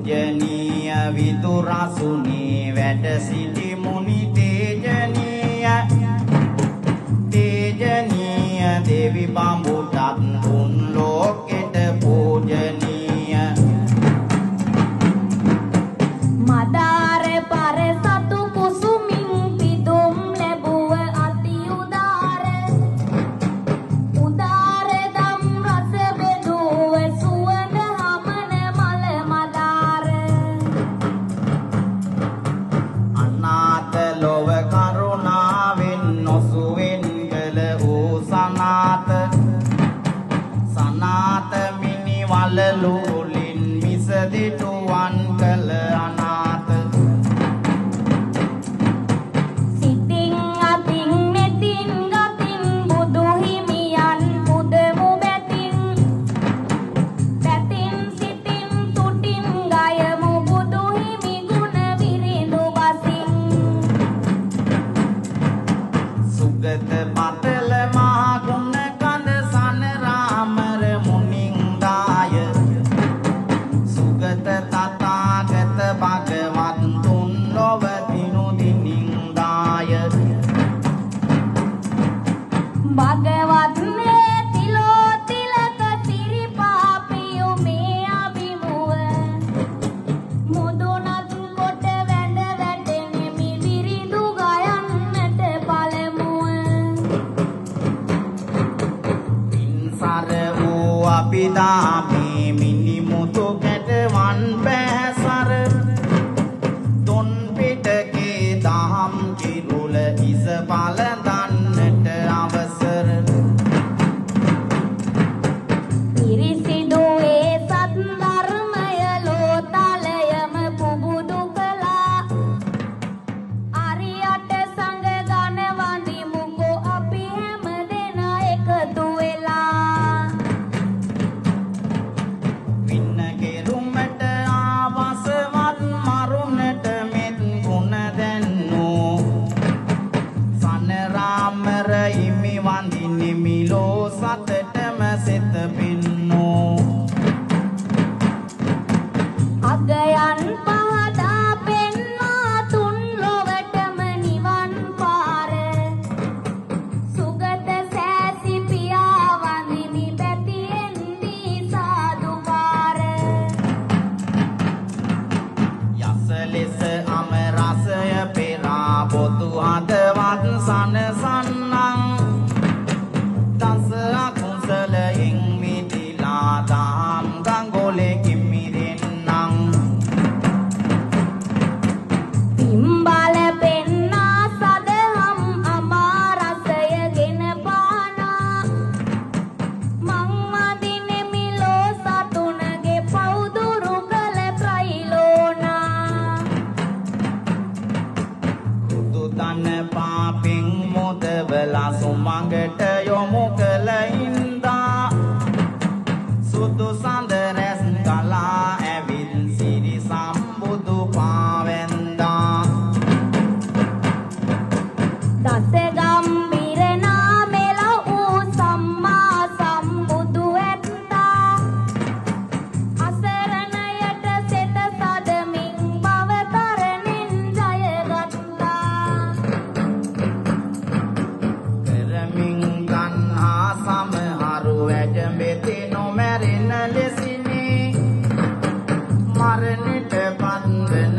පූජනීය විදුරසුනේ වැඩ සිටි මුනි තේජනීය දේවි බඹුටත් තුන් ලෝකෙට පූජනීය මදාර පර සතු කුසුමින් පිදුම් ලැබුව අති උදාර දම් රස බෙදුව සුවඳ හමන මල මදාර අනාථ ලොව කරුණාවෙන් නොසුවෙන් කළ වූ සනාත මිනි වලලුලින් මිසදිටුවන් කළ අනාථ සිතින් අතින් මෙතින් ගතින් බුදු හිමියන් පුදමු බැතින් සිතින් තුටින් ගයමු බුදු හිමි ගුණ විරිඳු බසින් සුගත පතල මහා ගුණ කඳ සනරාමර මුනින්දාය සුගත තථාගත භගවත් තුන් ලොව දිනුදිනින්දාය භගවත් මේ තිලෝ තිලක සිරිපාපියු මේ අභිමුව මුදුනත් කොට වැඳ වැටෙනෙමි විරිඳු ගයන්නට පළමුව පින්සර වූ අභිදාමේ මිනිමුතු කැටවන් පැහැසර දොන් පිටකේ දහම් කිරුල ඉස පලඳන්නට අවසර පිරිසිදු ඒ සත් ධර්මය ලෝතලයම පුබුදු කළා අරියට සංඝ ගණ වඳිමුකෝ අපි හැම දෙනා එකතු වෙලා වින්න කෙරුමට ආවසවත් මරුණට මෙත් ගුණ දැන්නෝ සනරාමර හිමි වඳින්නෙමි ලෝ සතටම සෙත පින්නෝ අගයන් පහදා පෙන්වා තුන් ලොවටම නිවන් පාර සුගත සෑසි පියා වඳිමි බැතියෙන් දී සාදුකාර යස ලෙස අමරසය පෙරා බොතු හදවත් සනසන්නං දස අකුසලයෙන් මිදිලා දහම් ගංගොලෙකින් මිදෙන්නං පිම්බල පෙන්නා සදහම් අමාරසයගෙන පානා මං වඳිනෙමි ලෝ සතුනගේ පවුදුරු කළ ත්‍රයිලෝනා බුදු දන පාපෙන් මොදවලා සුමඟට යොමු කළ හින්දා සුදු සඳ රැස් කලා ඇවිත් සිරි සම්බුදු පාවැන්දා දස ගම්බිර නාමෙල වූ සම්මා සම්බුදු ඇත්තා අසරණයට සෙත සදමින් භව තරණෙන් ජයගත්තා කරමින් තණ්හා සමහරු වැඩමෙති නොමැරෙන ලෙසිනි මරණට පත්වන